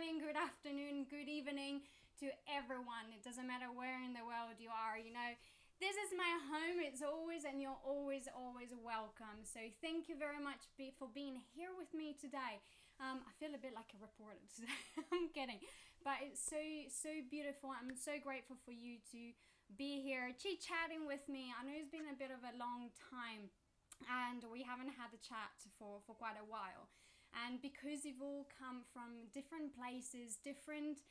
morning, good afternoon, good evening to everyone. It doesn't matter where in the world you are, This is my home. It's always, and you're always welcome. So thank you very much for being here with me today. I feel a bit like a reporter today. I'm kidding. But it's so beautiful. I'm so grateful for you to be here chit-chatting with me. I know it's been a bit of a long time and we haven't had a chat for quite a while. And because you've all come from different places, different,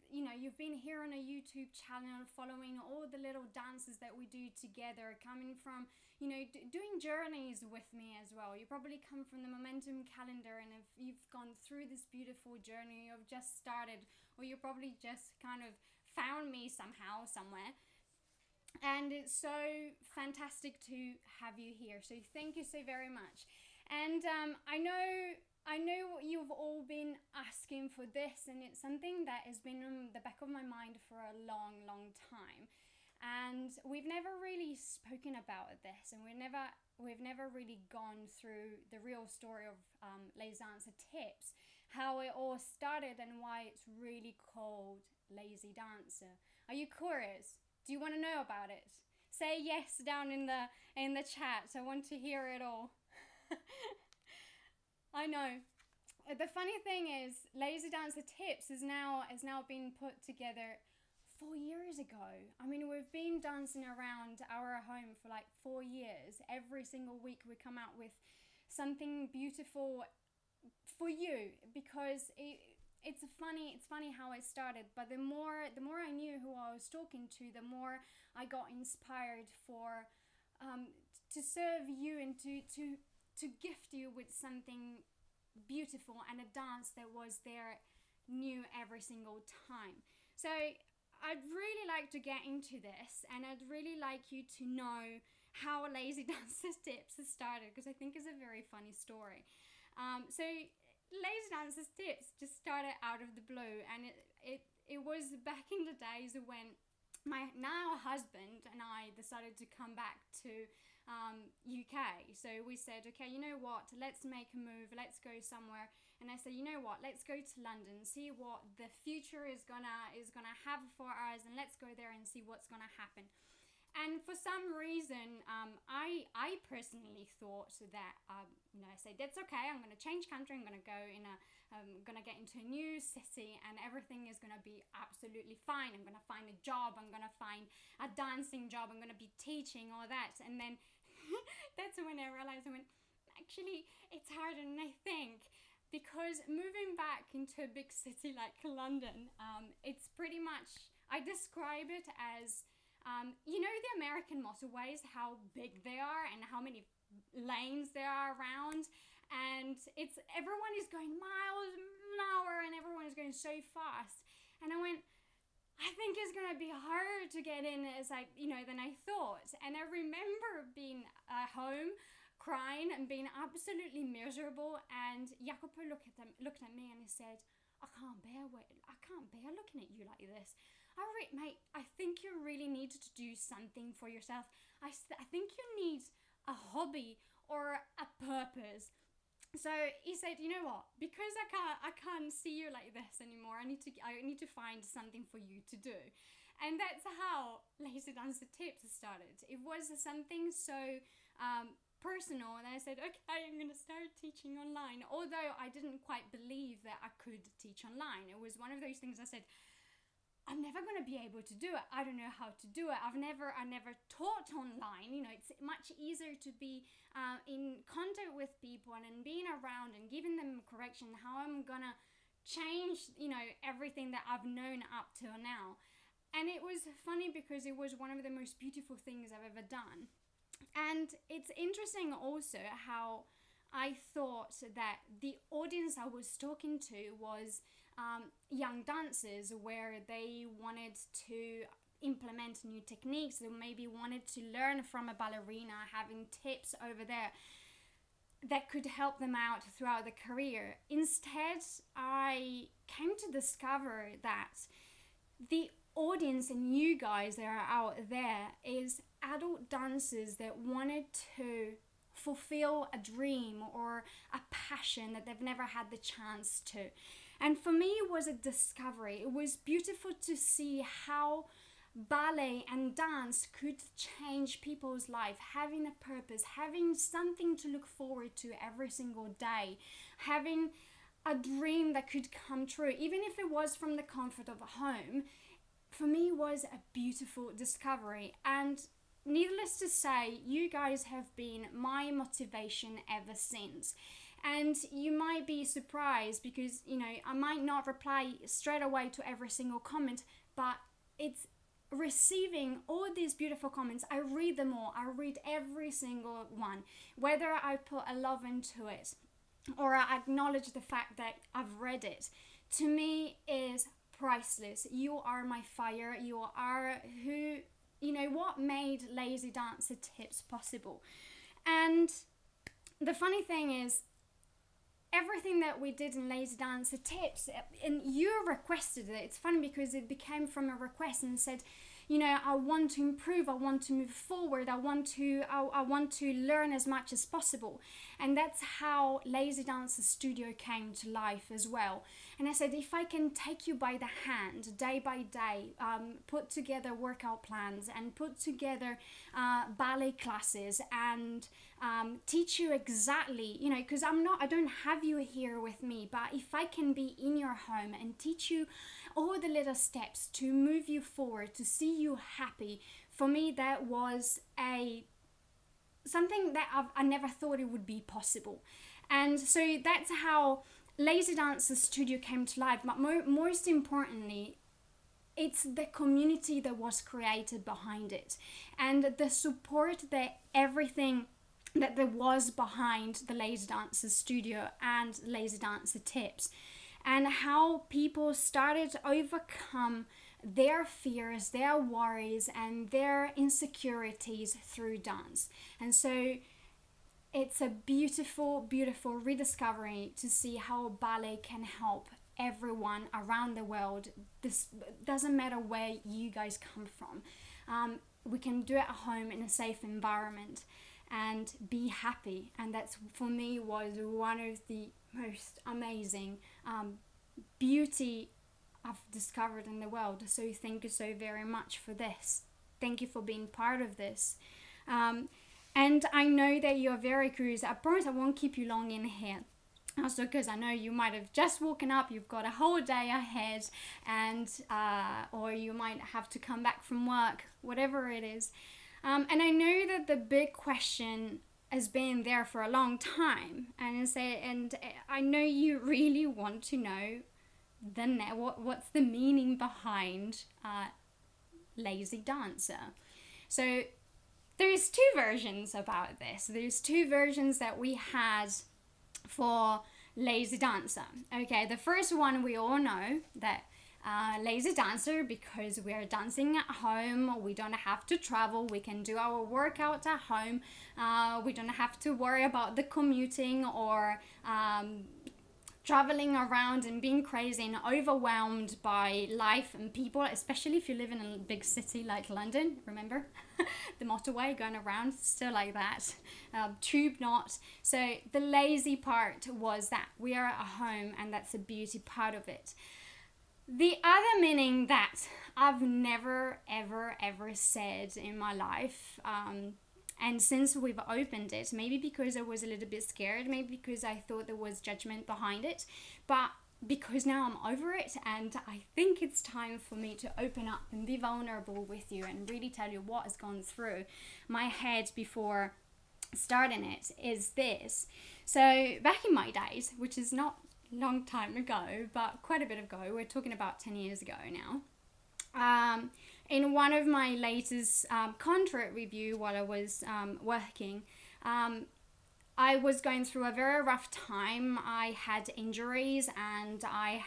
you've been here on a YouTube channel following all the little dances that we do together, coming from, doing journeys with me as well. You probably come from the Momentum calendar, and if you've gone through this beautiful journey, you've just started, or you probably just kind of found me somehow, somewhere. And it's so fantastic to have you here. So thank you so very much. And I know you've all been asking for this, and it's something that has been on the back of my mind for a long time. And we've never really spoken about this, and we've never really gone through the real story of Lazy Dancer Tips, how it all started and why it's really called Lazy Dancer. Are you curious? Do you want to know about it? Say yes down in the chat. I want to hear it all. I know. The funny thing is, Lazy Dancer Tips is now been put together 4 years ago. I mean, we've been dancing around our home for like 4 years. Every single week we come out with something beautiful for you, because it's funny how it started. But the more I knew who I was talking to, the more I got inspired for to serve you and to gift you with something beautiful and a dance that was there new every single time. So I'd really like to get into this, and I'd really like you to know how Lazy Dancer Tips has started, because I think it's a very funny story. So Lazy Dancer Tips just started out of the blue, and it was back in the days when my now husband and I decided to come back to UK. So we said, okay, you know what, let's make a move, let's go somewhere. And I said, you know what, let's go to London, see what the future is gonna have for us, and let's go there and see what's gonna happen. And for some reason, I personally thought that, I said, that's okay, I'm going to change country, I'm going to get into a new city, and everything is going to be absolutely fine. I'm going to find a job, I'm going to find a dancing job, I'm going to be teaching, all that. And then that's when I realized, actually, it's harder than I think. Because moving back into a big city like London, it's pretty much, I describe it as, the American motorways, how big they are and how many lanes there are around, and everyone is going miles an hour and everyone is going so fast. And I went, I think it's going to be harder to get in than I thought. And I remember being at home crying and being absolutely miserable, and Jacopo looked at me and he said, I can't bear looking at you like this. Mate, I think you really need to do something for yourself. I think you need a hobby or a purpose. So he said, you know what? Because I can't see you like this anymore. I need to find something for you to do. And that's how Lazy Dancer Tips started. It was something so personal, and I said, okay, I'm going to start teaching online. Although I didn't quite believe that I could teach online. It was one of those things I said, I'm never going to be able to do it. I don't know how to do it. I never taught online. It's much easier to be in contact with people and being around and giving them correction, how I'm going to change, everything that I've known up till now. And it was funny because it was one of the most beautiful things I've ever done. And it's interesting also how I thought that the audience I was talking to was young dancers, where they wanted to implement new techniques, they maybe wanted to learn from a ballerina, having tips over there that could help them out throughout the career. Instead, I came to discover that the audience and you guys that are out there is adult dancers that wanted to fulfill a dream or a passion that they've never had the chance to. And for me, it was a discovery. It was beautiful to see how ballet and dance could change people's life, having a purpose, having something to look forward to every single day, having a dream that could come true, even if it was from the comfort of a home. For me, was a beautiful discovery. And needless to say, you guys have been my motivation ever since. And you might be surprised because, I might not reply straight away to every single comment, but it's receiving all these beautiful comments. I read them all. I read every single one, whether I put a love into it or I acknowledge the fact that I've read it. To me is priceless. You are my fire. You are what made Lazy Dancer Tips possible. And the funny thing is, everything that we did in Lazy Dancer Tips, and you requested it. It's funny because it became from a request and said, I want to improve, I want to move forward, I want to learn as much as possible. And that's how Lazy Dancer Studio came to life as well. And I said, if I can take you by the hand day by day, put together workout plans and put together ballet classes and teach you exactly, because I don't have you here with me, but if I can be in your home and teach you all the little steps to move you forward, to see you happy, for me that was something that I never thought it would be possible. And so that's how Lazy Dancer Studio came to life. But most importantly, it's the community that was created behind it, and the support that everything that there was behind the Lazy Dancer Studio and Lazy Dancer Tips, and how people started to overcome their fears, their worries, and their insecurities through dance. And so it's a beautiful, beautiful rediscovery to see how ballet can help everyone around the world. This doesn't matter where you guys come from. We can do it at home in a safe environment and be happy. And that's, for me, was one of the most amazing beauty I've discovered in the world. So thank you so very much for this. Thank you for being part of this. And I know that you're very curious. I promise I won't keep you long in here. Also, because I know you might have just woken up, you've got a whole day ahead, and or you might have to come back from work, whatever it is. And I know that the big question has been there for a long time, and I know you really want to know what's the meaning behind Lazy Dancer. So there's two versions about this. There's two versions that we had for Lazy Dancer. Okay, the first one, we all know that Lazy Dancer, because we are dancing at home, we don't have to travel, we can do our workout at home, we don't have to worry about the commuting or traveling around and being crazy and overwhelmed by life and people, especially if you live in a big city like London. Remember the motorway going around, still like that, tube not. So the lazy part was that we are at home, and that's a beauty part of it. The other meaning that I've never ever said in my life, and since we've opened it, maybe because I was a little bit scared, maybe because I thought there was judgment behind it, but because now I'm over it and I think it's time for me to open up and be vulnerable with you and really tell you what has gone through my head before starting it, is this. So back in my days, which is not a long time ago, but quite a bit ago, we're talking about 10 years ago now, in one of my latest contract review while I was working, I was going through a very rough time. I had injuries and I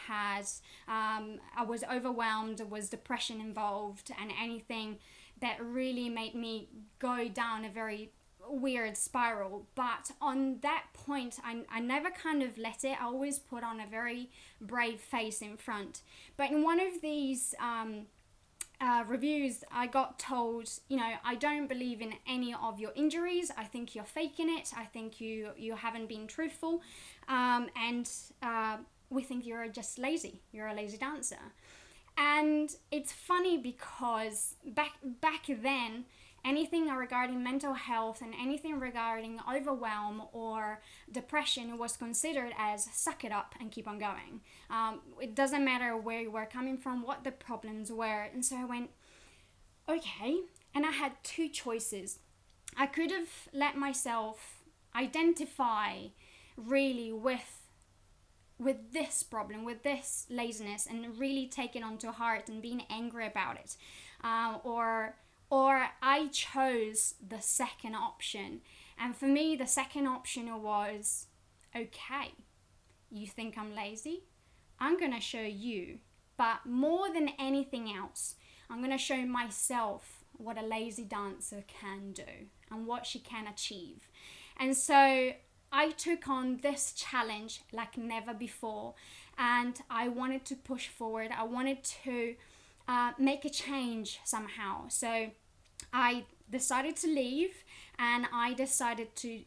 was overwhelmed. There was depression involved and anything that really made me go down a very weird spiral. But on that point, I never kind of let it. I always put on a very brave face in front. But in one of these reviews, I got told, I don't believe in any of your injuries. I think you're faking it. I think you haven't been truthful. And we think you're just lazy. You're a lazy dancer. And it's funny because back then, anything regarding mental health and anything regarding overwhelm or depression was considered as suck it up and keep on going. It doesn't matter where you were coming from, what the problems were. And so I went, okay. And I had two choices. I could have let myself identify really with this problem, with this laziness, and really take it onto heart and being angry about it, or I chose the second option. And for me, the second option was, okay, you think I'm lazy? I'm gonna show you, but more than anything else, I'm gonna show myself what a lazy dancer can do and what she can achieve. And so I took on this challenge like never before, and I wanted to push forward. I wanted to make a change somehow. So I decided to leave, and I decided to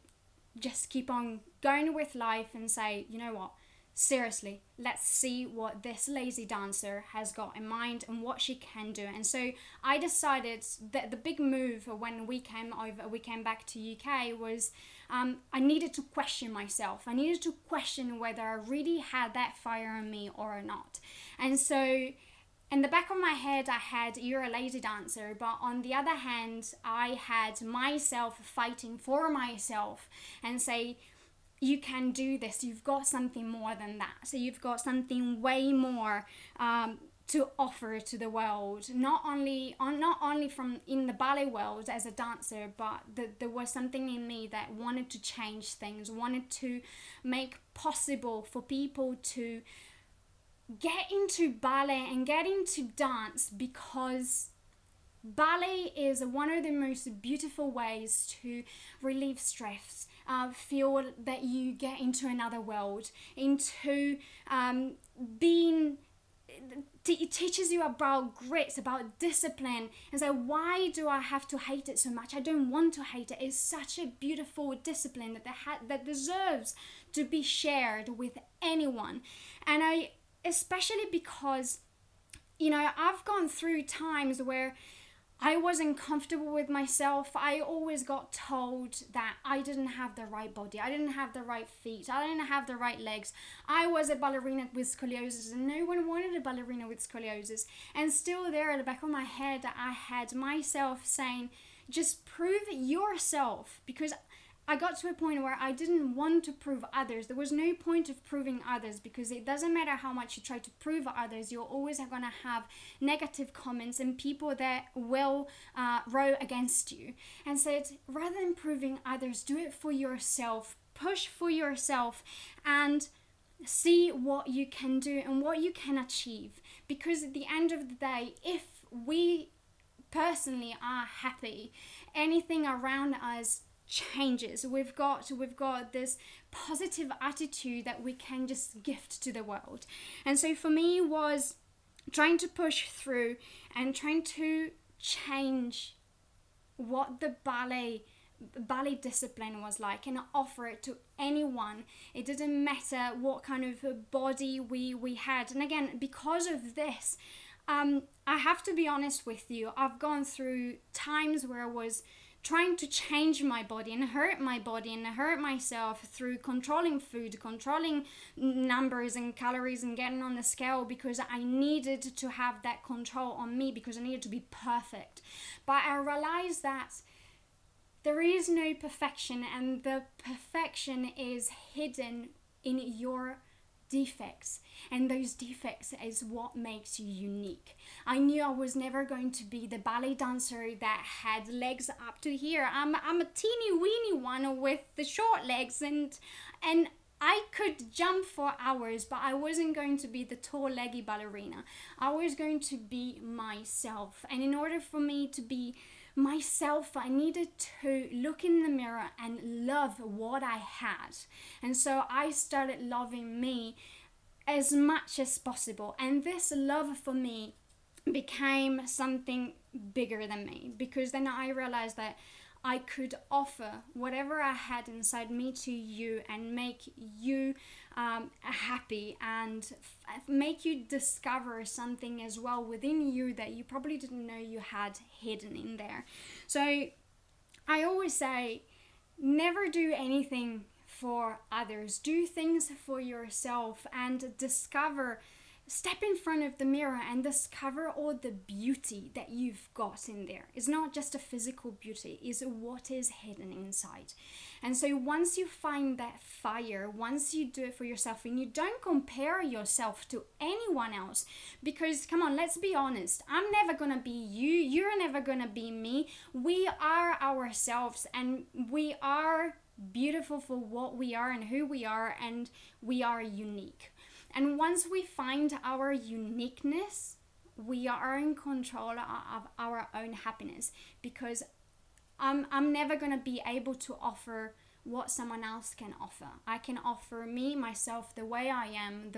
just keep on going with life and say, you know what, seriously, let's see what this lazy dancer has got in mind and what she can do. And so I decided that the big move when we came back to UK was I needed to question myself. I needed to question whether I really had that fire in me or not. And so in the back of my head, I had, you're a lazy dancer, but on the other hand, I had myself fighting for myself and say, you can do this. You've got something more than that. So you've got something way more to offer to the world. Not only from in the ballet world as a dancer, but there was something in me that wanted to change things, wanted to make possible for people to get into ballet and get into dance, because ballet is one of the most beautiful ways to relieve stress, feel that you get into another world, into being, it teaches you about grit, about discipline. And so why do I have to hate it so much? I don't want to hate it. It's such a beautiful discipline that deserves to be shared with anyone. And especially because, you know, I've gone through times where I wasn't comfortable with myself. I always got told that I didn't have the right body. I didn't have the right feet. I didn't have the right legs. I was a ballerina with scoliosis, and no one wanted a ballerina with scoliosis. And still there at the back of my head, I had myself saying, just prove it yourself, because I got to a point where I didn't want to prove others. There was no point of proving others, because it doesn't matter how much you try to prove others, you're always going to have negative comments and people that will row against you. And said, rather than proving others, do it for yourself, push for yourself, and see what you can do and what you can achieve. Because at the end of the day, if we personally are happy, anything around us changes. We've got this positive attitude that we can just gift to the world. And so for me was trying to push through and trying to change what the ballet discipline was like and offer it to anyone. It didn't matter what kind of body we had. And again, because of this, I have to be honest with you, I've gone through times where I was trying to change my body and hurt myself through controlling food, controlling numbers and calories and getting on the scale, because I needed to have that control on me, because I needed to be perfect. But I realized that there is no perfection, and the perfection is hidden in your defects, and those defects is what makes you unique. I knew I was never going to be the ballet dancer that had legs up to here. I'm a teeny weeny one with the short legs, and I could jump for hours, but I wasn't going to be the tall leggy ballerina. I was going to be myself, and in order for me to be myself, I needed to look in the mirror and love what I had. And so I started loving me as much as possible, and this love for me became something bigger than me, because then I realized that I could offer whatever I had inside me to you and make you happy, and make you discover something as well within you that you probably didn't know you had hidden in there. So I always say, never do anything for others. Do things for yourself and step in front of the mirror and discover all the beauty that you've got in there. It's not just a physical beauty, it's what is hidden inside. And so once you find that fire, once you do it for yourself and you don't compare yourself to anyone else, because come on, let's be honest, I'm never gonna be you, you're never gonna be me. We are ourselves, and we are beautiful for what we are and who we are, and we are unique. And once we find our uniqueness, we are in control of our own happiness, because I'm never going to be able to offer what someone else can offer. I can offer me, myself, the way I am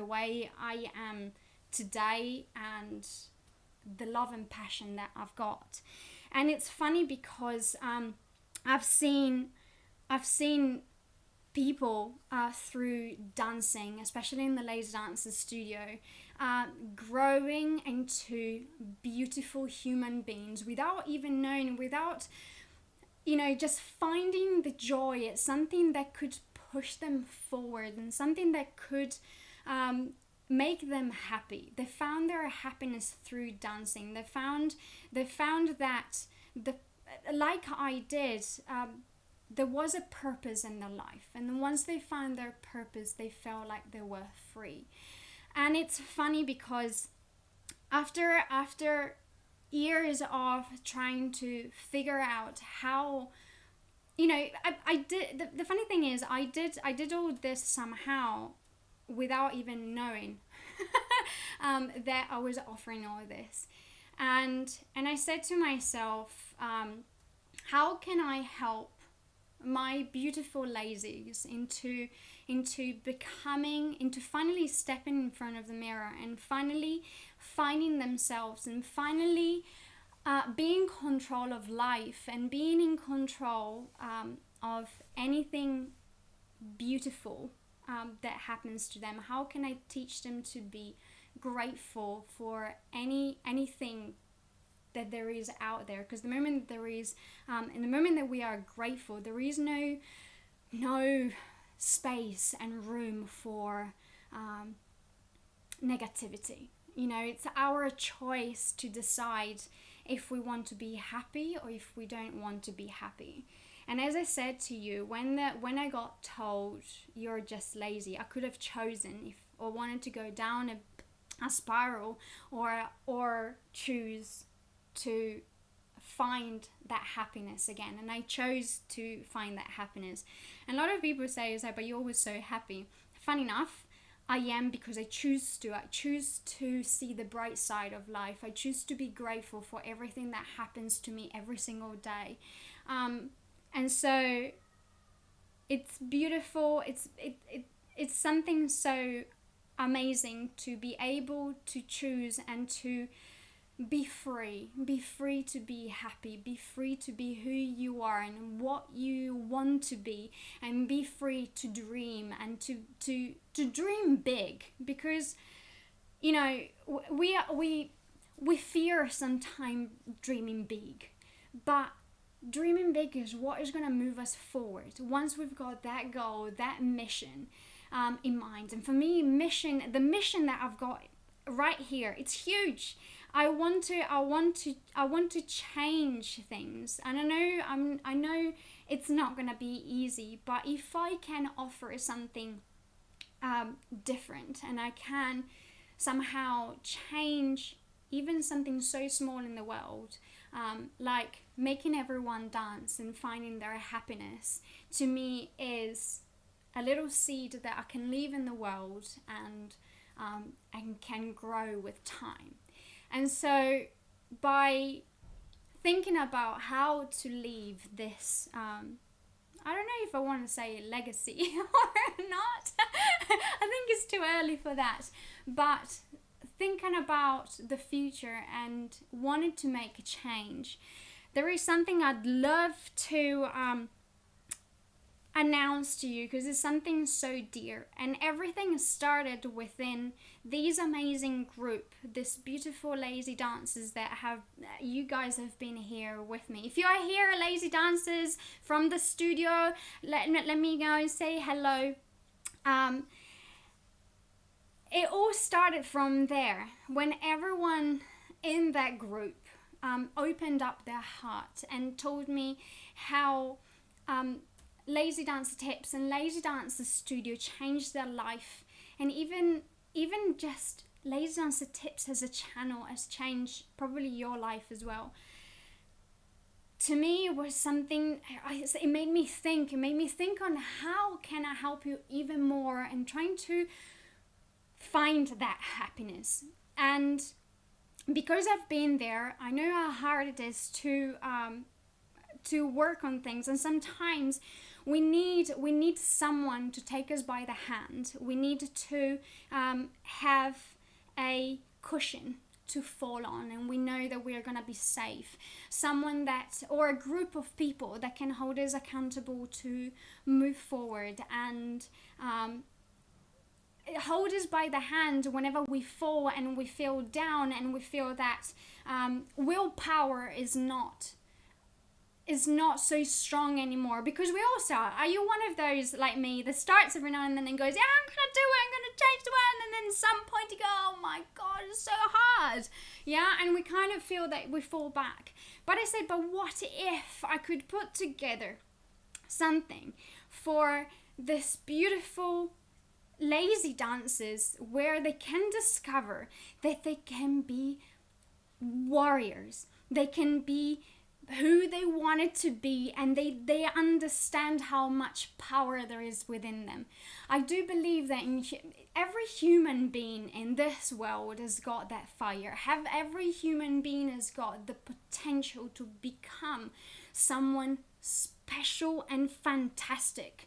today, and the love and passion that I've got. And it's funny because I've seen people through dancing, especially in the laser dancers studio, growing into beautiful human beings without even knowing, without, just finding the joy. It's something that could push them forward and something that could make them happy. They found their happiness through dancing. They found that like I did, there was a purpose in their life, and once they found their purpose, they felt like they were free. And it's funny because after years of trying to figure out how, I did, the funny thing is I did all this somehow without even knowing that I was offering all this. And I said to myself, how can I help my beautiful lazies into finally stepping in front of the mirror and finally finding themselves, and finally being in control of life and being in control of anything beautiful that happens to them. How can I teach them to be grateful for anything that there is out there? Because the moment there is, in the moment that we are grateful, there is no space and room for negativity. It's our choice to decide if we want to be happy or if we don't want to be happy. And as I said to you, when I got told you're just lazy, I could have chosen if I wanted to go down a spiral or choose to find that happiness again. And I chose to find that happiness. And a lot of people say, but you're always so happy. Fun enough, I am, because I choose to. I choose to see the bright side of life. I choose to be grateful for everything that happens to me every single day. And so it's beautiful. It's something so amazing to be able to choose and to be free to be happy, be free to be who you are and what you want to be, and be free to dream and to dream big. Because we fear sometimes dreaming big, but dreaming big is what is going to move us forward once we've got that goal, that mission in mind. And for me, the mission that I've got right here, it's huge. I want to change things, and I know it's not gonna be easy. But if I can offer something different, and I can somehow change even something so small in the world, like making everyone dance and finding their happiness, to me is a little seed that I can leave in the world and can grow with time. And so by thinking about how to leave this, I don't know if I want to say legacy or not. I think it's too early for that. But thinking about the future and wanting to make a change, there is something I'd love to announce to you, because it's something so dear, and everything started within these amazing group, this beautiful lazy dancers that you guys have been here with me. If you are here, lazy dancers from the studio, let me go and say hello. It all started from there, when everyone in that group opened up their heart and told me how Lazy Dancer Tips and Lazy Dancer Studio changed their life, and even just Lazy Dancer Tips as a channel has changed probably your life as well. To me, it was something, it made me think on how can I help you even more, and trying to find that happiness. And because I've been there, I know how hard it is to work on things, and sometimes we need someone to take us by the hand. We need to have a cushion to fall on, and we know that we are going to be safe. Someone or a group of people that can hold us accountable to move forward, and hold us by the hand whenever we fall and we feel down, and we feel that willpower is not so strong anymore. Because we all start. Are you one of those like me that starts every now and then and goes, yeah, I'm gonna do it, I'm gonna change the world, and then some point you go, oh my god, it's so hard, yeah, and we kind of feel that we fall back. But I said, but what if I could put together something for this beautiful lazy dancers, where they can discover that they can be warriors, they can be who they wanted to be, and they understand how much power there is within them. I do believe that every human being in this world has got that fire. Every human being has got the potential to become someone special and fantastic.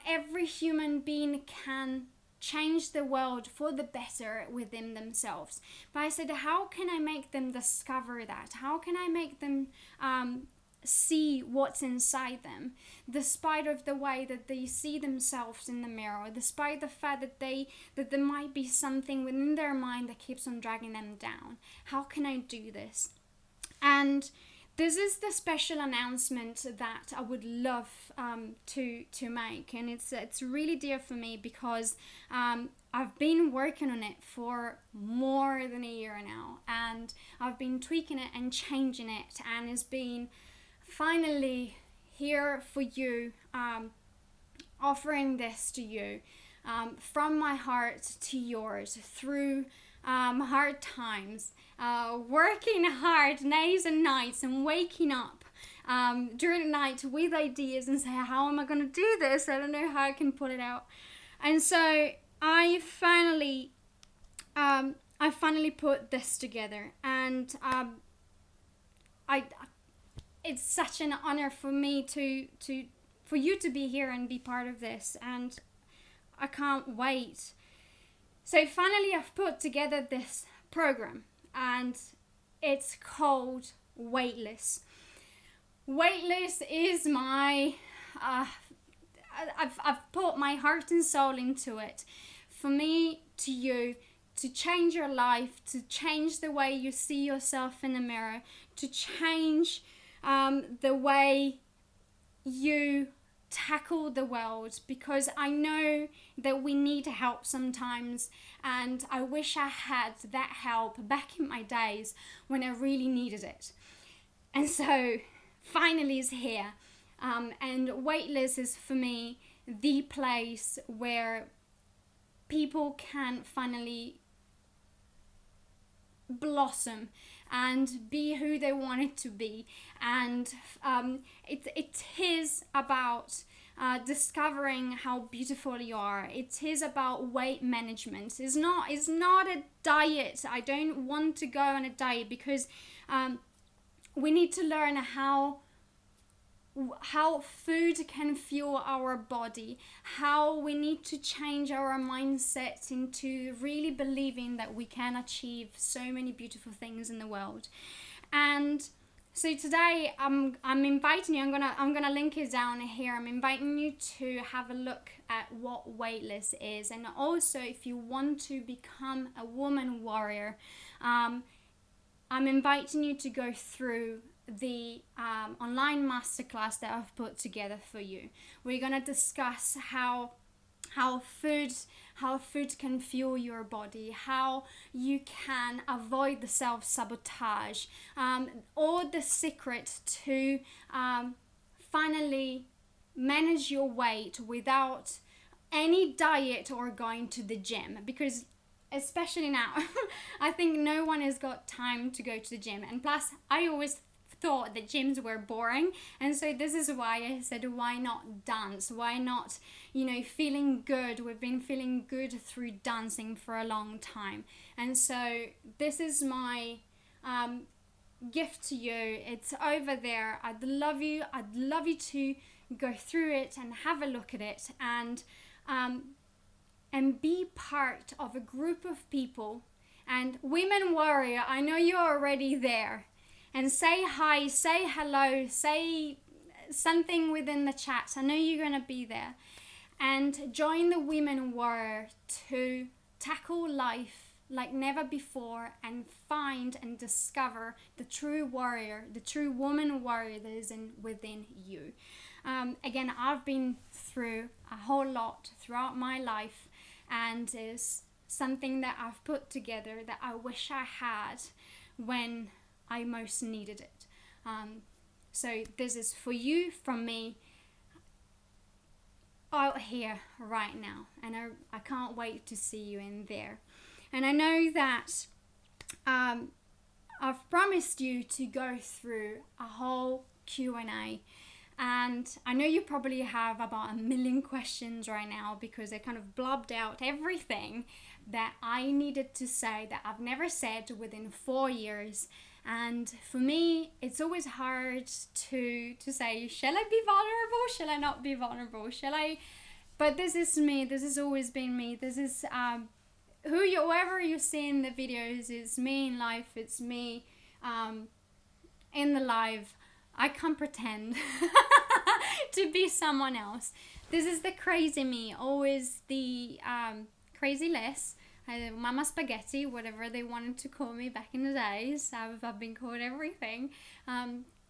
Every human being can change the world for the better within themselves. But I said, how can I make them discover that? How can I make them see what's inside them, despite of the way that they see themselves in the mirror, despite the fact that there might be something within their mind that keeps on dragging them down? How can I do this? And this is the special announcement that I would love to make, and it's really dear for me, because I've been working on it for more than a year now, and I've been tweaking it and changing it, and it's been finally here for you, offering this to you, from my heart to yours, through hard times, working hard days and nights, and waking up during the night with ideas and say, how am I going to do this? I don't know how I can pull it out. And so I finally put this together, and it's such an honor for me for you to be here and be part of this, and I can't wait. So finally I've put together this program, and it's called Weightless. Weightless is my I've put my heart and soul into it, for me, to you, to change your life, to change the way you see yourself in the mirror, to change the way you tackle the world, because I know that we need help sometimes, and I wish I had that help back in my days when I really needed it. And so finally it's here, and Weightless is for me the place where people can finally blossom and be who they wanted to be. And it is about discovering how beautiful you are. It is about weight management. It's not a diet. I don't want to go on a diet, because we need to learn how food can fuel our body, how we need to change our mindset into really believing that we can achieve so many beautiful things in the world. And So today I'm inviting you. I'm gonna link it down here. I'm inviting you to have a look at what Weightless is, and also if you want to become a woman warrior, I'm inviting you to go through the online masterclass that I've put together for you. We're gonna discuss how food can fuel your body, how you can avoid the self-sabotage, all the secret to finally manage your weight without any diet or going to the gym, because especially now I think no one has got time to go to the gym, and plus I always thought that gyms were boring, and so this is why I said, why not dance? Why not, feeling good? We've been feeling good through dancing for a long time, and so this is my gift to you. It's over there. I'd love you to go through it and have a look at it, and be part of a group of people. And Women Warrior, I know you're already there, and say hi, say hello, say something within the chat. I know you're going to be there. And join the Women Warrior to tackle life like never before and find and discover the true warrior, the true woman warrior that is within you. Again, I've been through a whole lot throughout my life, and is something that I've put together that I wish I had when I most needed it. So this is for you from me out here right now, and I can't wait to see you in there. And I know that I've promised you to go through a whole Q&A, and I know you probably have about 1 million questions right now, because I kind of blobbed out everything that I needed to say that I've never said within 4 years. And for me, it's always hard to say, shall I be vulnerable? Shall I not be vulnerable? Shall I? But this is me. This has always been me. This is whoever you see in the videos is me in life. It's me in the live. I can't pretend to be someone else. This is the crazy me. Always the crazy Liz. Mama Spaghetti, whatever they wanted to call me back in the days. I've been called everything,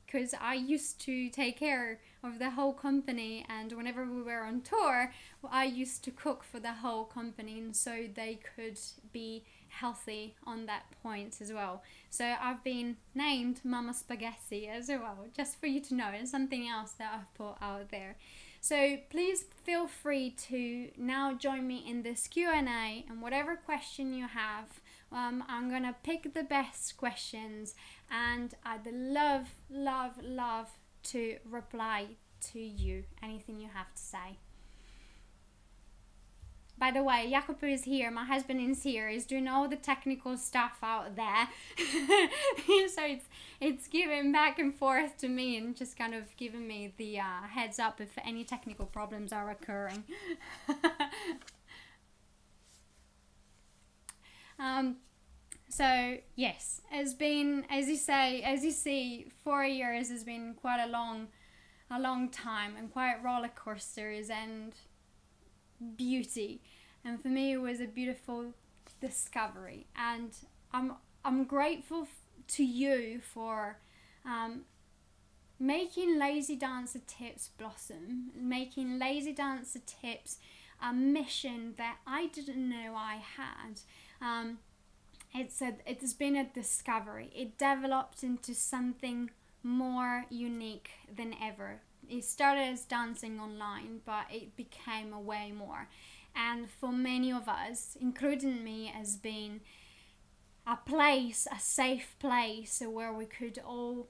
because I used to take care of the whole company, and whenever we were on tour, I used to cook for the whole company, and so they could be healthy on that point as well. So I've been named Mama Spaghetti as well, just for you to know, and something else that I've put out there. So please feel free to now join me in this Q&A, and whatever question you have, I'm going to pick the best questions, and I'd love to reply to you, anything you have to say. By the way, Jacopo is here, my husband is here, he's doing all the technical stuff out there. So it's giving back and forth to me, and just kind of giving me the heads up if any technical problems are occurring. So yes, it's been, as you see, 4 years has been quite a long time, and quite roller coasters and beauty. And for me, it was a beautiful discovery, and I'm grateful to you for making Lazy Dancer Tips blossom, making Lazy Dancer Tips a mission that I didn't know I had. It's been a discovery. It developed into something more unique than ever. It started as dancing online, but it became a way more. And for many of us, including me, has been a safe place where we could all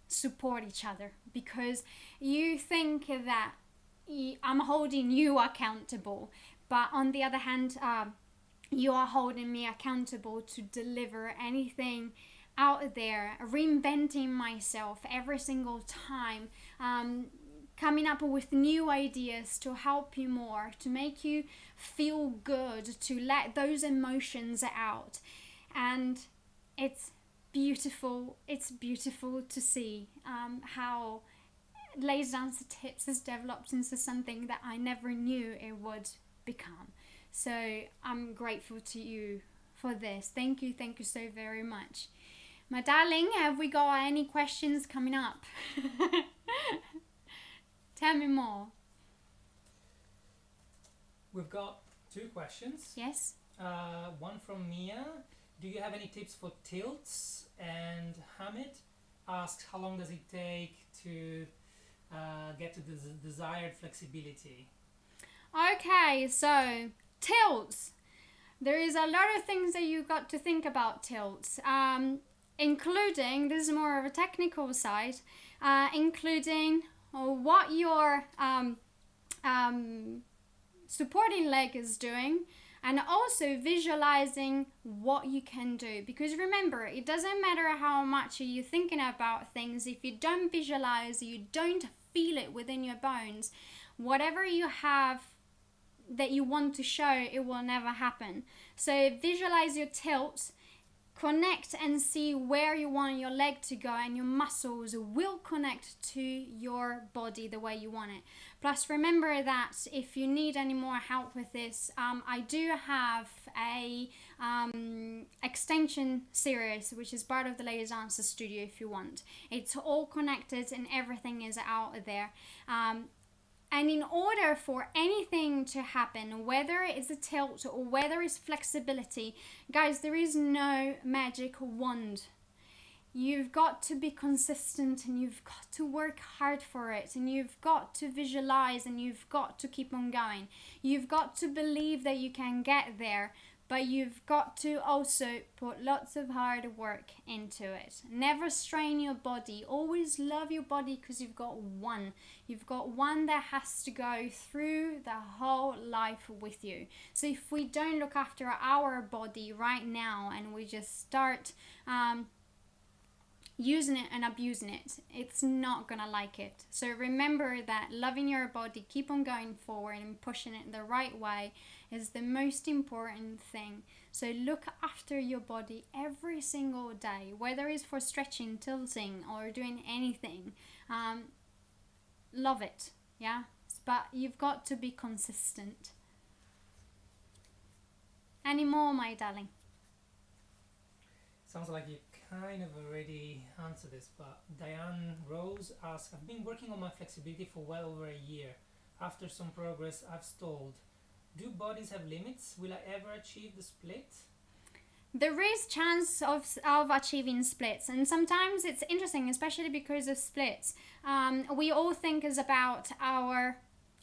support each other. Because you think that I'm holding you accountable, but on the other hand, you are holding me accountable to deliver anything out there, reinventing myself every single time, coming up with new ideas to help you more, to make you feel good, to let those emotions out. And it's beautiful. It's beautiful to see how laser dancer tips has developed into something that I never knew it would become. So I'm grateful to you for this. Thank you so very much. My darling, have we got any questions coming up? Tell me more. We've got 2 questions. Yes. One from Mia. Do you have any tips for tilts? And Hamid asks, how long does it take to get to the desired flexibility? Okay, so tilts. There is a lot of things that you got to think about tilts, including, this is more of a technical side, including what your supporting leg is doing, and also visualizing what you can do. Because remember, it doesn't matter how much you're thinking about things, if you don't visualize, you don't feel it within your bones, whatever you have that you want to show, it will never happen. So visualize your tilt, connect and see where you want your leg to go, and your muscles will connect to your body the way you want it. Plus remember that if you need any more help with this, I do have a extension series which is part of the Laser Dancer Studio if you want. It's all connected and everything is out there. And in order for anything to happen, whether it's a tilt or whether it's flexibility, guys, there is no magic wand. You've got to be consistent, and you've got to work hard for it, and you've got to visualize, and you've got to keep on going. You've got to believe that you can get there, but you've got to also put lots of hard work into it. Never strain your body. Always love your body, because you've got one. You've got one that has to go through the whole life with you. So if we don't look after our body right now, and we just start using it and abusing it, it's not gonna like it. So remember that loving your body, keep on going forward and pushing it the right way is the most important thing. So look after your body every single day, whether it's for stretching, tilting, or doing anything. Love it, yeah? But you've got to be consistent. Any more, my darling? Sounds like you kind of already answered this, but Diane Rose asks, I've been working on my flexibility for well over a year. After some progress, I've stalled. Do bodies have limits? Will I ever achieve the split? There is chance of achieving splits, and sometimes it's interesting, especially because of splits. We all think is about our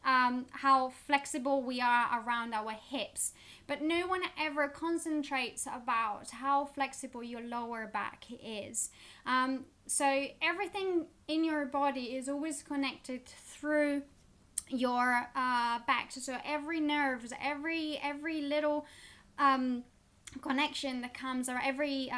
how flexible we are around our hips, but no one ever concentrates about how flexible your lower back is. So everything in your body is always connected through your back. So every nerve, every little connection that comes, or every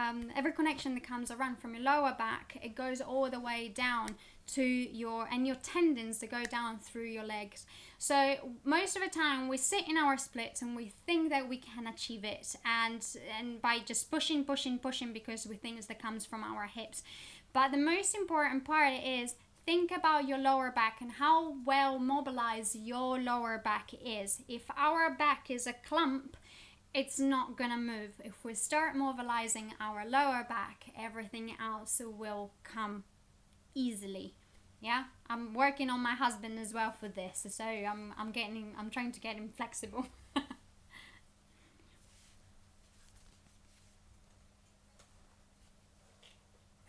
connection that comes around from your lower back, it goes all the way down to your tendons that go down through your legs. So most of the time we sit in our splits and we think that we can achieve it, and by just pushing because we think that comes from our hips. But the most important part is think about your lower back and how well mobilized your lower back is. If our back is a clump, it's not gonna move. If we start mobilizing our lower back, everything else will come easily. Yeah, I'm working on my husband as well for this, so I'm trying to get him flexible.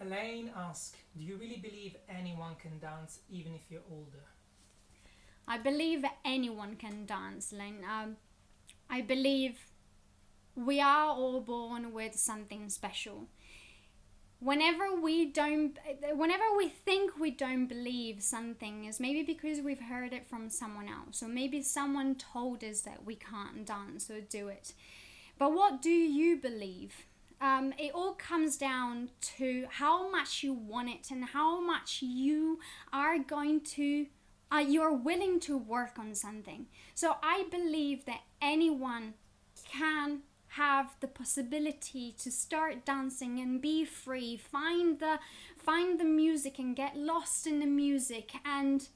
Elaine asks, do you really believe anyone can dance even if you're older? I believe anyone can dance, Elaine. I believe we are all born with something special. Whenever we think we don't believe something, is maybe because we've heard it from someone else, or maybe someone told us that we can't dance or do it. But what do you believe? It all comes down to how much you want it and how much you are going to you're willing to work on something. So I believe that anyone can have the possibility to start dancing and be free, find the music and get lost in the music and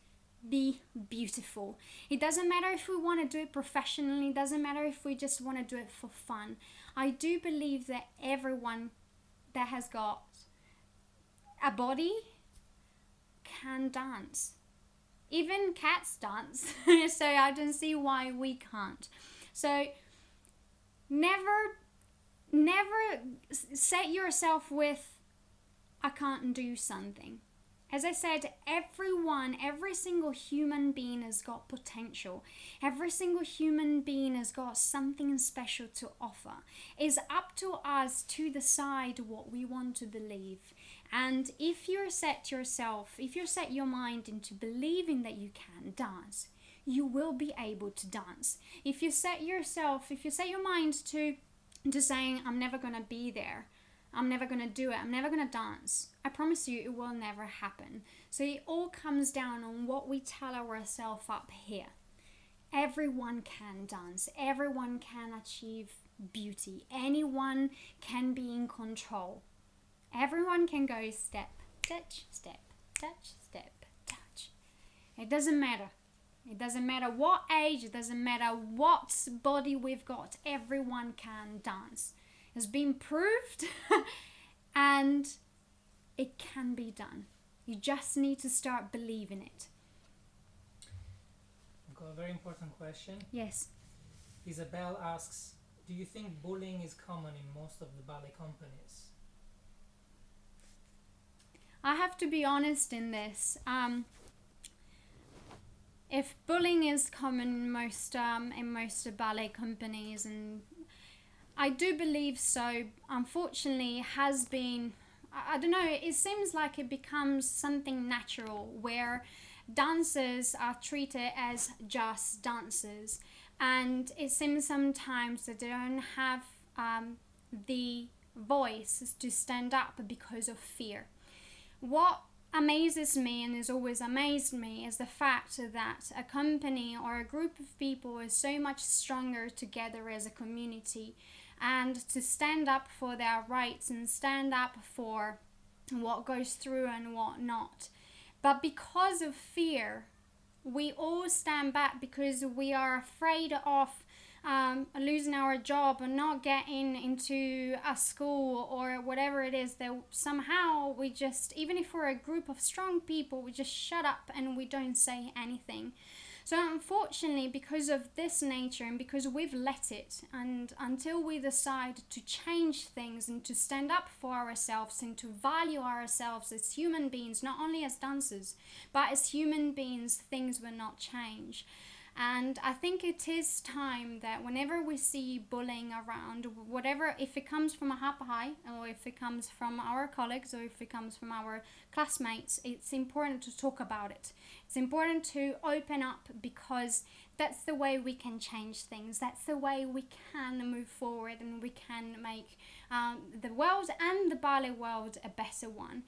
be beautiful. It doesn't matter if we want to do it professionally, it doesn't matter if we just want to do it for fun. I do believe that everyone that has got a body can dance. Even cats dance. So I don't see why we can't. So never set yourself with, I can't do something. As I said, every single human being has got potential. Every single human being has got something special to offer. It's up to us to decide what we want to believe. And if you set your mind into believing that you can dance, you will be able to dance. If you set your mind to saying, I'm never going to be there, I'm never going to do it, I'm never going to dance, I promise you it will never happen. So it all comes down on what we tell ourselves up here. Everyone can dance. Everyone can achieve beauty. Anyone can be in control. Everyone can go step, touch, step, touch, step, touch. It doesn't matter. It doesn't matter what age, it doesn't matter what body we've got. Everyone can dance. It's been proved and it can be done. You just need to start believing it. I've got a very important question. Yes. Isabel asks, do you think bullying is common in most of the ballet companies? I have to be honest in this. If bullying is common in most ballet companies, and I do believe so, unfortunately has been, I don't know, it seems like it becomes something natural where dancers are treated as just dancers, and it seems sometimes that they don't have the voice to stand up because of fear. What amazes me and has always amazed me is the fact that a company or a group of people is so much stronger together as a community, and to stand up for their rights and stand up for what goes through and what not. But because of fear, we all stand back because we are afraid of losing our job or not getting into a school or whatever it is, that somehow we just, even if we're a group of strong people, we just shut up and we don't say anything. So unfortunately, because of this nature and because we've let it, and until we decide to change things and to stand up for ourselves and to value ourselves as human beings, not only as dancers, but as human beings, things will not change. And I think it is time that whenever we see bullying around, whatever, if it comes from a high or if it comes from our colleagues or if it comes from our classmates, it's important to talk about it. It's important to open up, because that's the way we can change things. That's the way we can move forward and we can make the world and the ballet world a better one.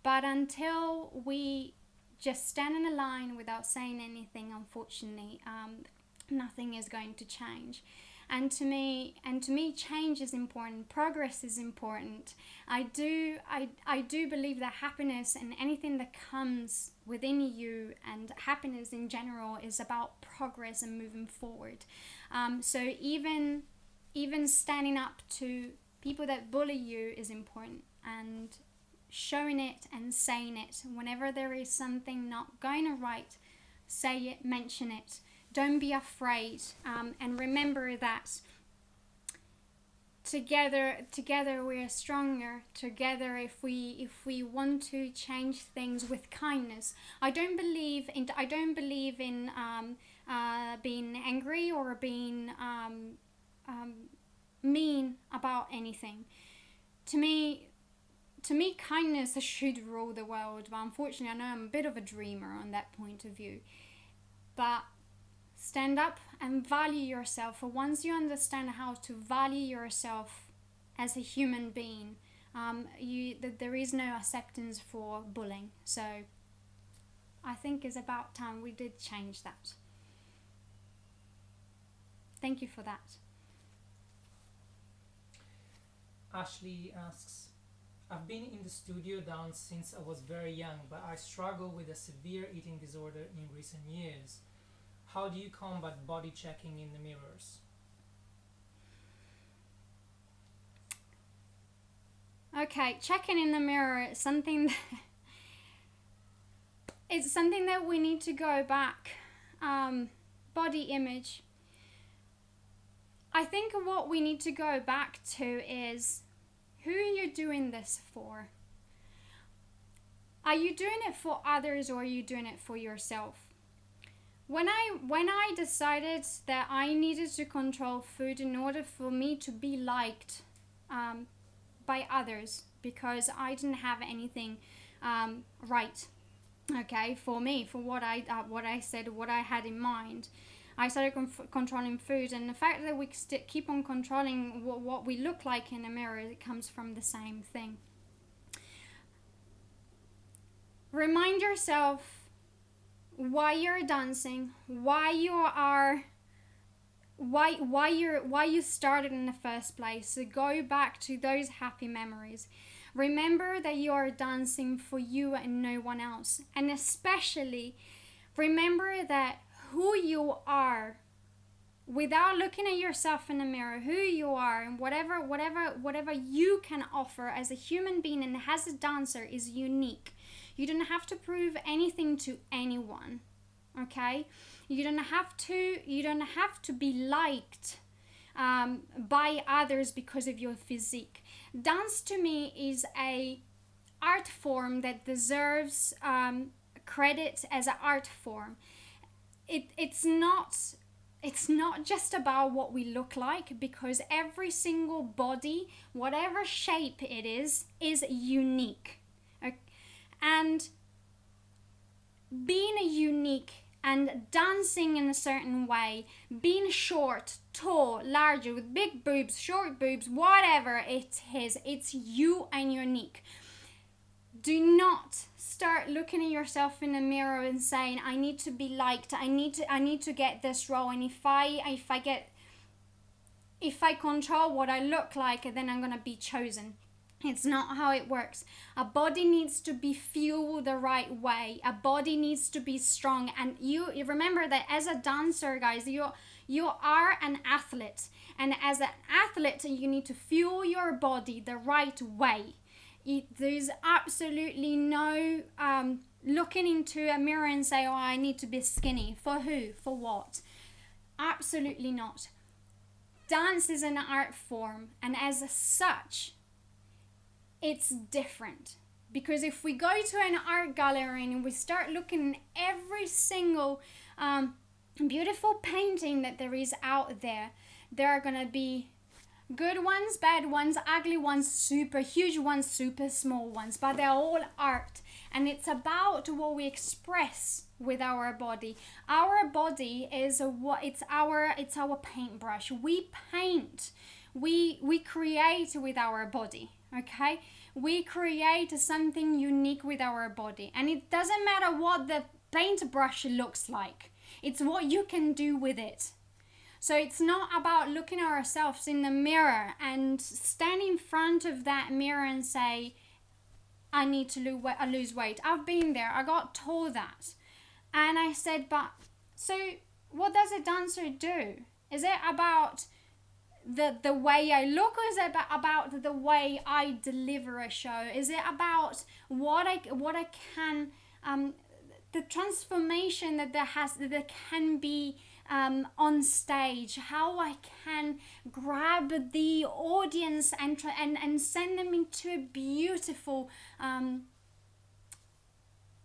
But until we just stand in a line without saying anything, unfortunately, nothing is going to change. And to me, change is important. Progress is important. I do believe that happiness and anything that comes within you, and happiness in general, is about progress and moving forward. So even standing up to people that bully you is important, and showing it and saying it. Whenever there is something not going right, say it, mention it. Don't be afraid, and remember that together we are stronger. Together, if we want to change things with kindness. I don't believe in being angry or being mean about anything. To me, kindness should rule the world, but unfortunately, I know I'm a bit of a dreamer on that point of view. But stand up and value yourself. For once you understand how to value yourself as a human being, there is no acceptance for bullying. So I think it's about time we did change that. Thank you for that. Ashley asks, I've been in the studio dance since I was very young, but I struggle with a severe eating disorder in recent years. How do you combat body checking in the mirrors? Okay, checking in the mirror is something it's something that we need to go back. Body image. I think what we need to go back to is, who are you doing this for? Are you doing it for others, or are you doing it for yourself? When I decided that I needed to control food in order for me to be liked by others, because I didn't have anything right, okay, for me, for what I said, what I had in mind, I started controlling food. And the fact that we keep on controlling what we look like in the mirror, it comes from the same thing. Remind yourself why you're dancing, why you started in the first place. So go back to those happy memories. Remember that you are dancing for you and no one else. And especially remember that who you are, without looking at yourself in the mirror, who you are and whatever you can offer as a human being and as a dancer is unique. You don't have to prove anything to anyone, okay? You don't have to be liked by others because of your physique. Dance to me is a art form that deserves credit as an art form. It's not just about what we look like, because every single body, whatever shape it is unique. Okay? And being unique and dancing in a certain way, being short, tall, larger, with big boobs, short boobs, whatever it is, it's you and unique. Do not start looking at yourself in the mirror and saying, I need to be liked, I need to get this role, and if I control what I look like, then I'm gonna be chosen. It's not how it works. A body needs to be fueled the right way. A body needs to be strong. And you remember that as a dancer, guys, you are an athlete. And as an athlete, you need to fuel your body the right way. There's absolutely no looking into a mirror and say, oh, I need to be skinny. For who? For what? Absolutely not. Dance is an art form. And as such, it's different. Because if we go to an art gallery and we start looking at every single beautiful painting that there is out there, there are going to be good ones, bad ones, ugly ones, super huge ones, super small ones, but they're all art. And it's about what we express with our body. Our body is it's our paintbrush. We paint. We create with our body. Okay, we create something unique with our body, and it doesn't matter what the paintbrush looks like. It's what you can do with it. So it's not about looking at ourselves in the mirror and stand in front of that mirror and say, I need to lose weight. I've been there. I got told that. And I said, but so what does a dancer do? Is it about the way I look, or is it about the way I deliver a show? Is it about what I can, the transformation that there can be on stage, how I can grab the audience and send them into a beautiful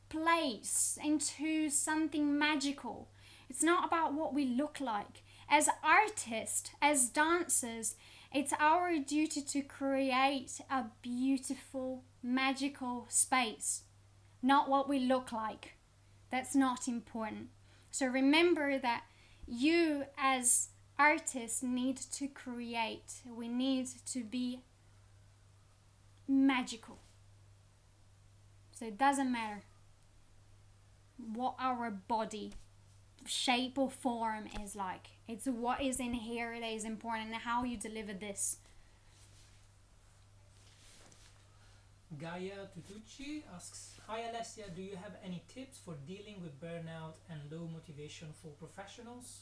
place, into something magical. It's not about what we look like. As artists, as dancers, it's our duty to create a beautiful, magical space, not what we look like. That's not important. So remember that you as artists need to create. We need to be magical. So it doesn't matter what our body shape or form is like. It's what is in here that is important, and how you deliver this. Gaia Tutucci asks, hi Alessia, do you have any tips for dealing with burnout and low motivation for professionals?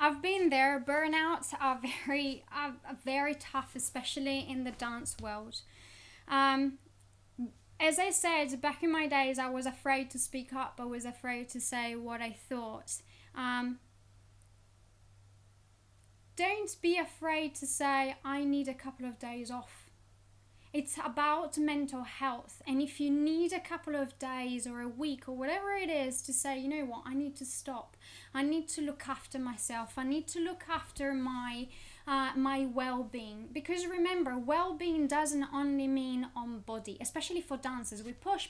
I've been there. Burnouts are very tough, especially in the dance world. Um, as I said, back in my days, I was afraid to speak up. I was afraid to say what I thought. Don't be afraid to say, I need a couple of days off. It's about mental health. And if you need a couple of days or a week or whatever it is to say, you know what, I need to stop. I need to look after myself. I need to look after my well-being. Because remember, well-being doesn't only mean on body, especially for dancers. We push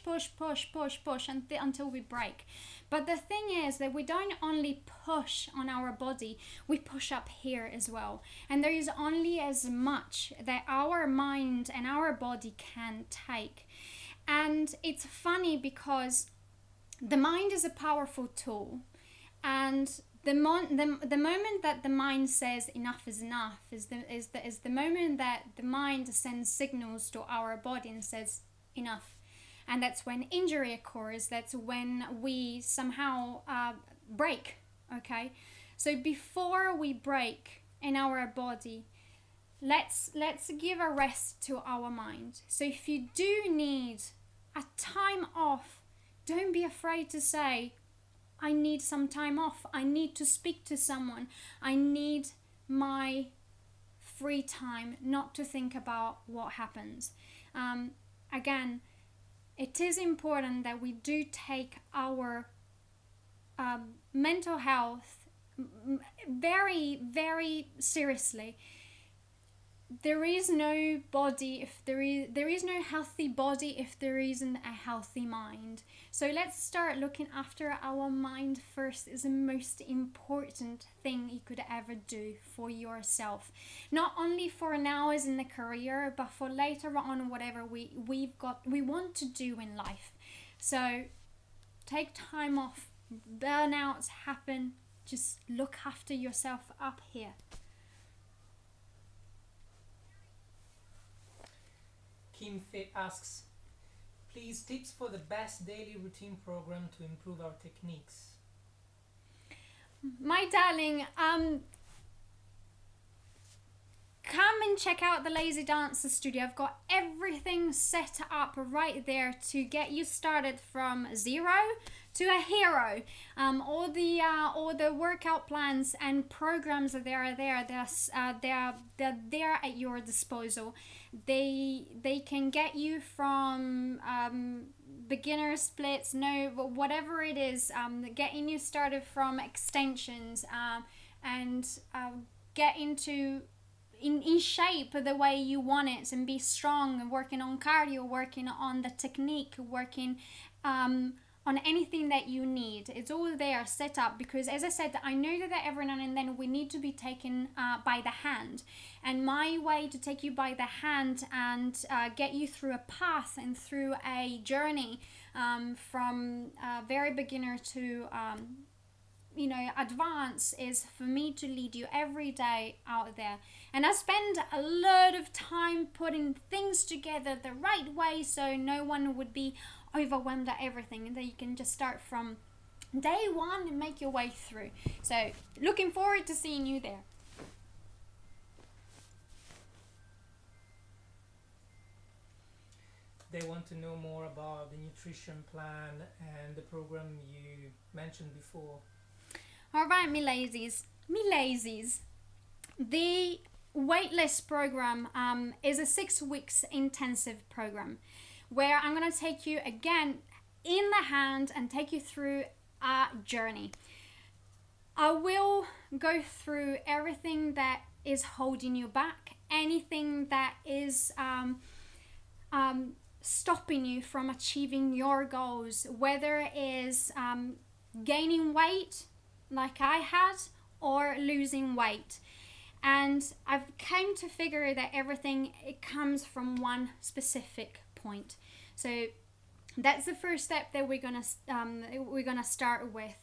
until we break. But the thing is that we don't only push on our body, we push up here as well. And there is only as much that our mind and our body can take. And it's funny because the mind is a powerful tool. And the moment that the mind says enough is enough is the moment that the mind sends signals to our body and says enough. And that's when injury occurs. That's when we somehow break, okay? So before we break in our body, let's give a rest to our mind. So if you do need a time off, don't be afraid to say, I need some time off. I need to speak to someone. I need my free time not to think about what happens. Again, it is important that we do take our mental health very, very seriously. There is no body if there is no healthy body if there isn't a healthy mind. So let's start looking after our mind first. Is the most important thing you could ever do for yourself. Not only for now as in the career, but for later on whatever we want to do in life. So take time off. Burnouts happen. Just look after yourself up here. Kim Fit asks, please tips for the best daily routine program to improve our techniques. My darling, come and check out the Lazy Dancer Studio. I've got everything set up right there to get you started from zero to a hero. All the workout plans and programs that are there, they're there at your disposal. They can get you from beginner splits, whatever it is, getting you started from extensions, and get into in shape the way you want it and be strong and working on cardio, working on the technique, working on anything that you need. It's all there set up because, as I said, I know that every now and then we need to be taken by the hand. And my way to take you by the hand and get you through a path and through a journey from very beginner to advance is for me to lead you every day out there. And I spend a lot of time putting things together the right way so no one would be overwhelmed at everything, and that you can just start from day one and make your way through. So looking forward to seeing you there. They want to know more about the nutrition plan and the program you mentioned before. Alright, me lazies. The Weightless program is a 6 weeks intensive program where I'm going to take you again in the hand and take you through a journey. I will go through everything that is holding you back, anything that is stopping you from achieving your goals, whether it is gaining weight like I had or losing weight. And I've came to figure that everything, it comes from one specific point. So that's the first step that we're gonna start with.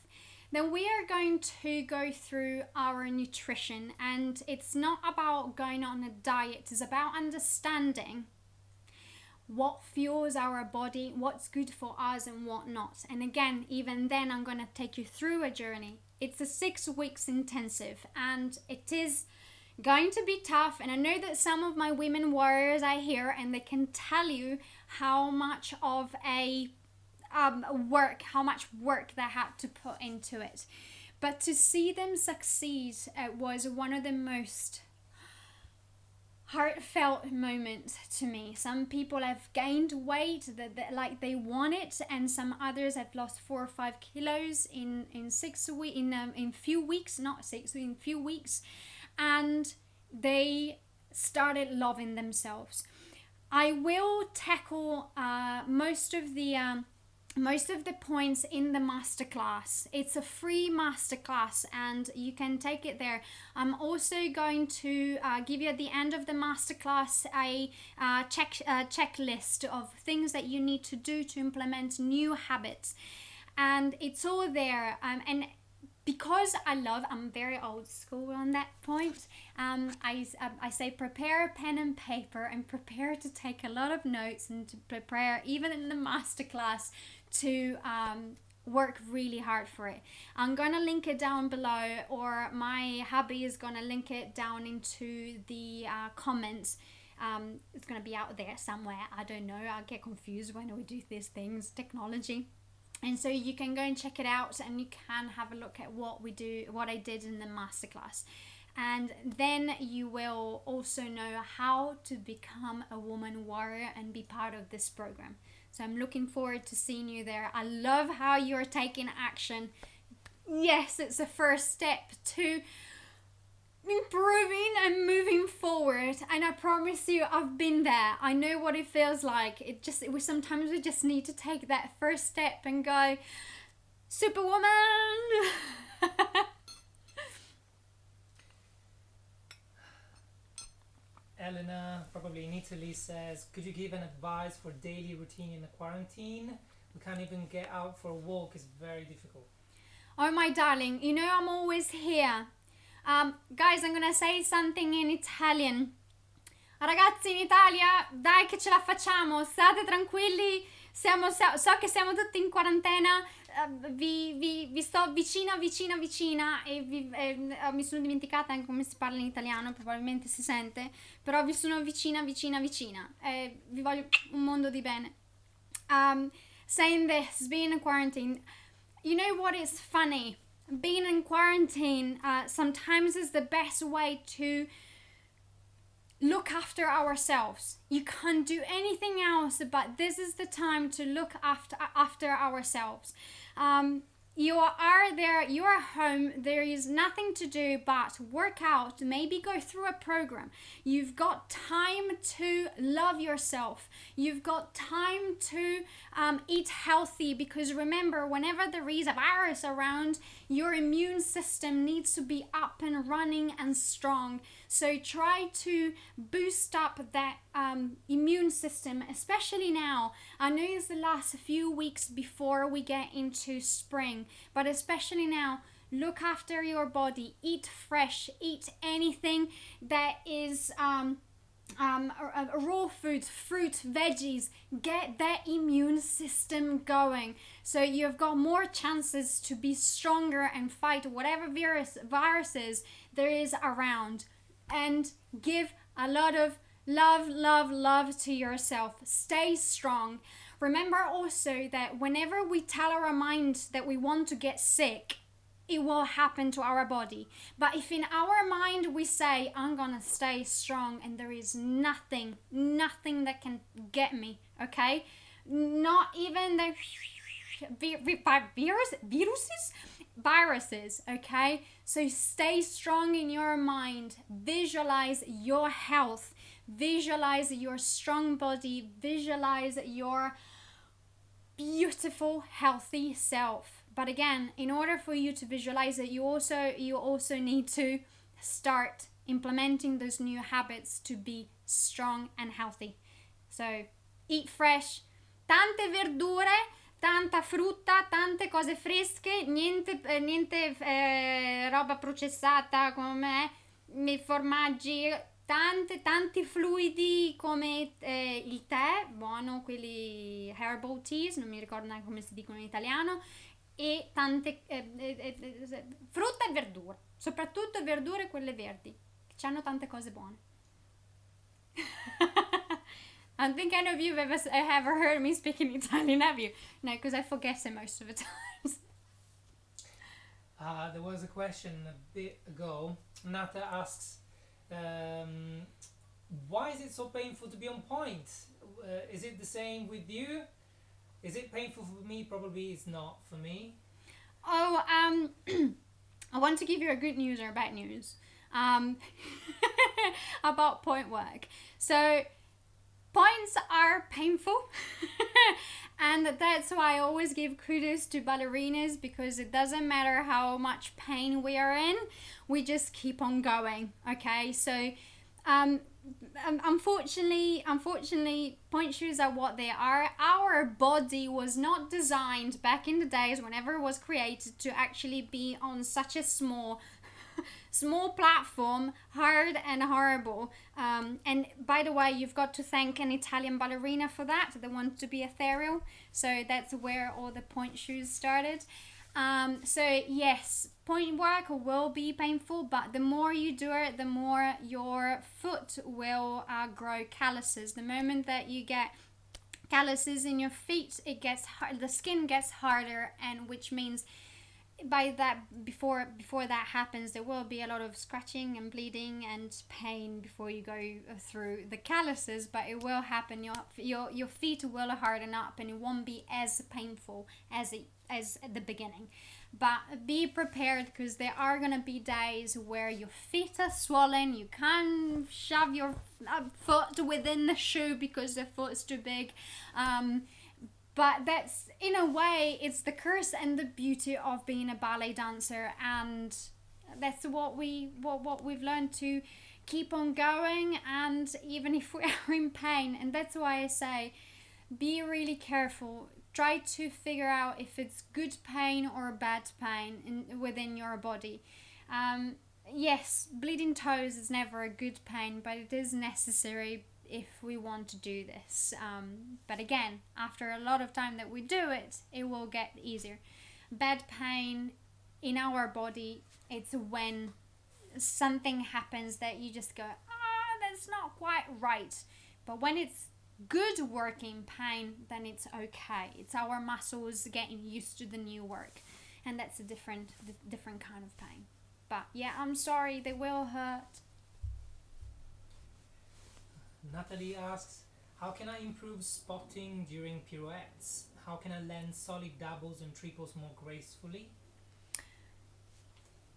then we are going to go through our nutrition, and it's not about going on a diet, it's about understanding what fuels our body, what's good for us and what not. And again, even then, I'm going to take you through a journey. It's a 6 weeks intensive, and it is going to be tough. And I know that some of my women warriors are here, and they can tell you how much of how much work they had to put into it. But to see them succeed was one of the most heartfelt moments to me. Some people have gained weight that like they want it, and some others have lost 4 or 5 kilos in few weeks, not 6, in few weeks, and they started loving themselves. I will tackle most of the points in the masterclass. It's a free masterclass, and you can take it there. I'm also going to give you at the end of the masterclass a checklist of things that you need to do to implement new habits, and it's all there. And because I'm very old school on that point. I say prepare a pen and paper, and prepare to take a lot of notes, and to prepare even in the masterclass to work really hard for it. I'm gonna link it down below, or my hubby is gonna link it down into the comments. It's gonna be out there somewhere. I don't know. I get confused when we do these things, technology. And so you can go and check it out, and you can have a look at what I did in the masterclass. And then you will also know how to become a woman warrior and be part of this program. So I'm looking forward to seeing you there. I love how you're taking action. Yes, it's the first step to improving and moving forward, and I promise you, I've been there. I know what it feels like. Sometimes we just need to take that first step and go, Superwoman. Elena, probably in Italy, says, could you give an advice for daily routine in the quarantine? We can't even get out for a walk. It's very difficult. Oh my darling, you know I'm always here. Guys, I'm gonna say something in Italian. Ragazzi in Italia, dai che ce la facciamo, state tranquilli, so che siamo tutti in quarantena, vi sto vicina e mi sono dimenticata anche come si parla in italiano, probabilmente si sente, però vi sono vicina e vi voglio un mondo di bene. Saying this, being in quarantine, you know what is funny? Being in quarantine sometimes is the best way to look after ourselves. You can't do anything else, but this is the time to look after ourselves. You are there, you are home, there is nothing to do but work out, maybe go through a program. You've got time to love yourself. You've got time to eat healthy, because remember, whenever there is a virus around, your immune system needs to be up and running and strong. So try to boost up that immune system, especially now. I know it's the last few weeks before we get into spring, but especially now, look after your body. Eat fresh. Eat anything that is raw foods, fruit, veggies. Get that immune system going, so you've got more chances to be stronger and fight whatever viruses there is around. And give a lot of love to yourself. Stay strong. Remember also that whenever we tell our mind that we want to get sick, it will happen to our body. But if in our mind we say, I'm gonna stay strong and there is nothing that can get me, okay? Not even the viruses, okay? So stay strong in your mind. Visualize your health. Visualize your strong body. Visualize your beautiful, healthy self. But again, in order for you to visualize it, you also need to start implementing those new habits to be strong and healthy. So eat fresh, tante verdure, tanta frutta, tante cose fresche, niente roba processata come formaggi, tanti fluidi come il tè, buono, quelli herbal teas, non mi ricordo neanche come si dicono in italiano, e tante frutta e verdura, soprattutto verdure quelle verdi, che hanno tante cose buone. I don't think any of you have ever heard me speak in Italian, have you? No, because I forget it most of the times. There was a question a bit ago. Nata asks, why is it so painful to be on point? Is it the same with you? Is it painful for me? Probably it's not for me. Oh, I want to give you a good news or a bad news about point work. So, points are painful. And that's why I always give kudos to ballerinas, because it doesn't matter how much pain we are in, we just keep on going. Okay, so unfortunately, point shoes are what they are. Our body was not designed back in the days, whenever it was created, to actually be on such a small platform, hard and horrible. And by the way, you've got to thank an Italian ballerina for that. They wanted to be ethereal, so that's where all the point shoes started. So yes, point work will be painful, but the more you do it, the more your foot will grow calluses. The moment that you get calluses in your feet, it gets hard, the skin gets harder, and which means by that before that happens, there will be a lot of scratching and bleeding and pain before you go through the calluses, but it will happen. Your feet will harden up, and it won't be as painful as at the beginning. But be prepared, because there are gonna be days where your feet are swollen. You can't shove your foot within the shoe because the foot is too big. But that's, in a way, it's the curse and the beauty of being a ballet dancer, and that's what we've learned, to keep on going, and even if we are in pain. And that's why I say, be really careful. Try to figure out if it's good pain or bad pain within your body. Yes, bleeding toes is never a good pain, but it is necessary if we want to do this. But again, after a lot of time that we do it, it will get easier. Bad pain in our body, it's when something happens that you just go, that's not quite right. But when it's good working pain, then it's okay. It's our muscles getting used to the new work, and that's a different kind of pain. But yeah, I'm sorry, they will hurt. Natalie asks, how can I improve spotting during pirouettes? How can I land solid doubles and triples more gracefully?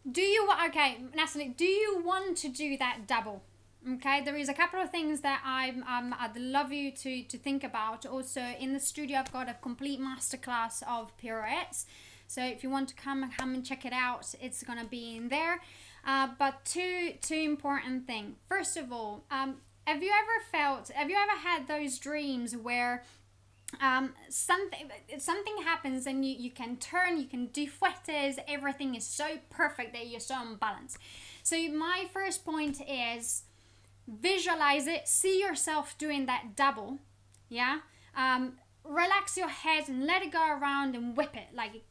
Okay, Natalie, do you want to do that double? Okay, there is a couple of things that I'd love you to think about. Also, in the studio, I've got a complete masterclass of pirouettes. So if you want to come and check it out, it's gonna be in there. But two important things. First of all, have you ever had those dreams where something happens and you can turn, you can do fouettes, everything is so perfect that you're so unbalanced? So my first point is, visualize it, see yourself doing that double, yeah? Relax your head and let it go around and whip it, like,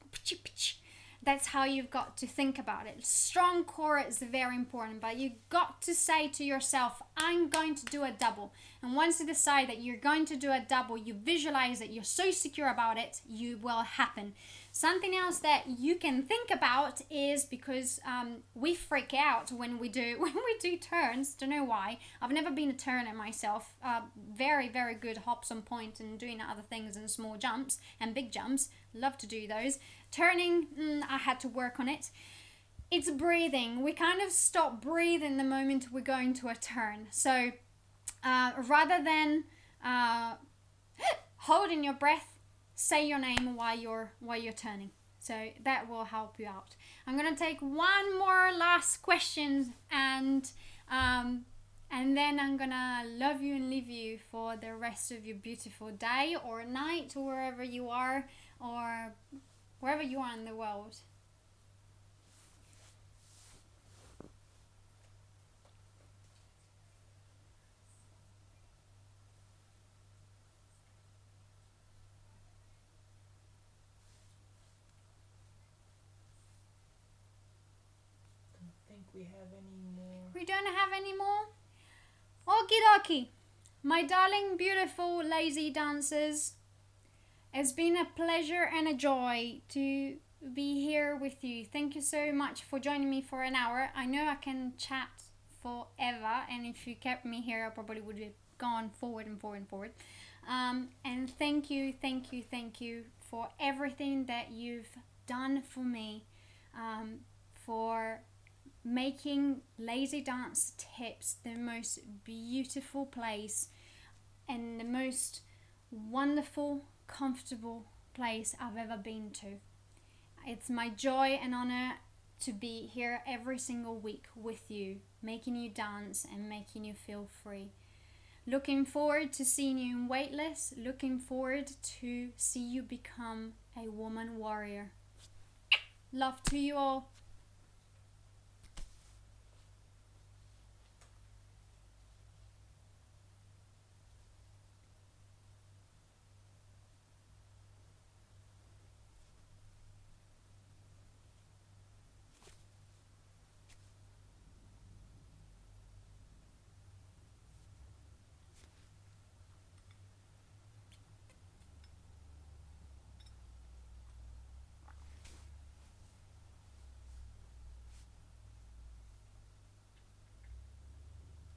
that's how you've got to think about it. Strong core is very important, but you got to say to yourself, I'm going to do a double. And once you decide that you're going to do a double, you visualize it, you're so secure about it, you will happen. Something else that you can think about is, because we freak out when we do turns. Don't know why. I've never been a turner myself. Very, very good hops on point and doing other things and small jumps and big jumps. Love to do those. Turning, I had to work on it. It's breathing. We kind of stop breathing the moment we're going to a turn. So rather than holding your breath, say your name while you're turning. So that will help you out. I'm gonna take one more last question, and then I'm gonna love you and leave you for the rest of your beautiful day or night, or wherever you are or wherever you are in the world. Don't think we have any more. We don't have any more? Okie dokie. My darling, beautiful, lazy dancers, it's been a pleasure and a joy to be here with you. Thank you so much for joining me for an hour. I know I can chat forever, and if you kept me here, I probably would have gone forward and forward and forward. And thank you for everything that you've done for me, for making Lazy Dance Tips the most beautiful place and the most wonderful, comfortable place I've ever been to. It's my joy and honor to be here every single week with you, making you dance and making you feel free. Looking forward to seeing you in Weightless. Looking forward to see you become a woman warrior. Love to you all.